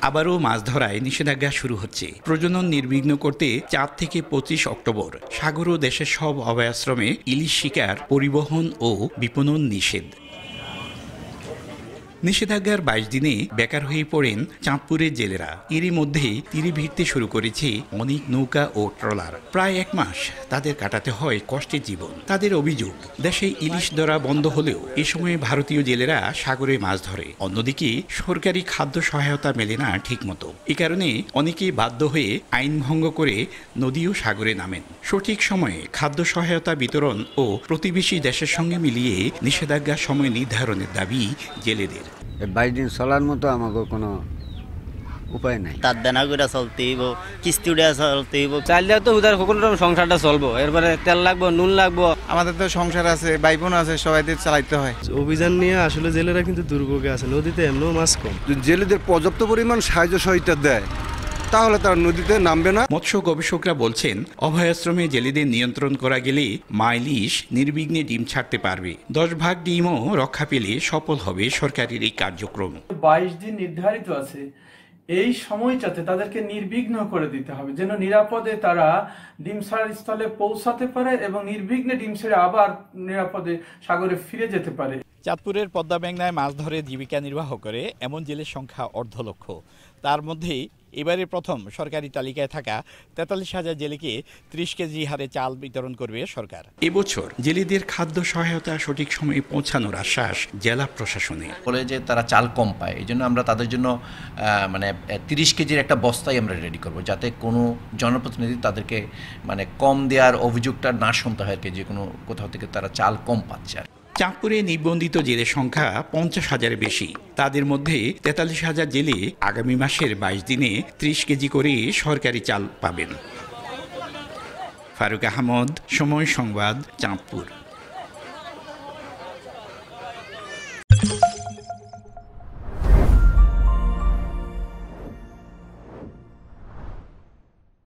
আবারও মাছ ধরায় নিষেধাজ্ঞা শুরু হচ্ছে। প্রজনন নির্বিঘ্ন করতে 4 থেকে 25 অক্টোবর সাগর ও দেশের সব অভয়াশ্রমে ইলিশ শিকার, পরিবহন ও বিপণন নিষেধ। নিষেধাজ্ঞার 22 দিনে বেকার হয়ে পড়েন চাঁদপুরের জেলেরা। এরই মধ্যে তীরে ভিড়তে শুরু করেছে অনেক নৌকা ও ট্রলার। প্রায় 1 মাস তাদের কাটাতে হয় কষ্টের জীবন। তাদের অভিযোগ, দেশে ইলিশ ধরা বন্ধ হলেও এ সময়ে ভারতীয় জেলেরা সাগরে মাছ ধরে। অন্যদিকে সরকারি খাদ্য সহায়তা মেলে না ঠিকমতো। এ কারণে অনেকেই বাধ্য হয়ে আইন ভঙ্গ করে নদী ও সাগরে নামেন। সঠিক সময়ে খাদ্য সহায়তা বিতরণ ও প্রতিবেশী দেশের সঙ্গে মিলিয়ে নিষেধাজ্ঞার সময় নির্ধারণের দাবি জেলেদের। 22 দিন চলার মতো আমাকে কোনো উপায় নাই। তার দেনা করে চলতে হইব, কিস্তি উড়ে চলতে হইব। চাইলে তো উদার সকল সংসারটা চলবো, এরপরে তেল লাগবো, নুন লাগবো। আমাদের তো সংসার আছে, ভাই বোন আছে, সবাইদের চালাইতে হয়। অভিযান নিয়ে আসলে জেলেরা কিন্তু দুর্ভোগে আছে। নদীতে এমনও মাছ কম। জেলেদের পর্যাপ্ত পরিমাণ সাহায্য সহায়তা দেয়, তাহলে তারা নদীতে নামবে না। মৎস্য গবেষকরা বলছেন, অভয়াশ্রমে জেলেদের নিয়ন্ত্রণ করা গেলে মা ইলিশ নির্বিঘ্নে ডিম ছাড়তে পারবে। 10 ভাগ ডিমও রক্ষা পেলে সফল হবে সরকারের এই কার্যক্রম। 22 দিন নির্ধারিত আছে। এই সময়টাতে তাদেরকে নির্বিঘ্ন করে দিতে হবে, যেন নিরাপদে তারা ডিম ছাড়ার স্থলে পৌঁছাতে পারে এবং নির্বিঘ্নে ডিম ছেড়ে আবার নিরাপদে সাগরে ফিরে যেতে পারে। চাঁদপুরের পদ্মা মেঘনায় মাছ ধরে জীবিকা নির্বাহ করে এমন জেলের সংখ্যা 1.5 লক্ষ। তার মধ্যেই এবারে প্রথম সরকারি তালিকায় থাকা 43,000 জেলেকে 30 কেজি হারে চাল বিতরণ করবে সরকার। এবছর জেলেদের খাদ্য সহায়তা সঠিক সময়ে পৌঁছানোর আশ্বাস জেলা প্রশাসনের। বলে যে তারা চাল কম পায়, এই জন্য আমরা তাদের জন্য 30 কেজির একটা বস্তাই আমরা রেডি করব, যাতে কোনো জনপ্রতিনিধি তাদেরকে কম দেওয়ার অভিযোগটা না শুনতে হয়, যে কোনো কোথাও থেকে তারা চাল কম পাচ্ছে। চাঁদপুরে নিবন্ধিত জেলের সংখ্যা 50,000-এর বেশি। তাদের মধ্যে 43,000 জেলে আগামী মাসের 22 দিনে 30 কেজি করে সরকারি চাল পাবেন। ফারুক আহমদ, সময় সংবাদ, চাঁদপুর।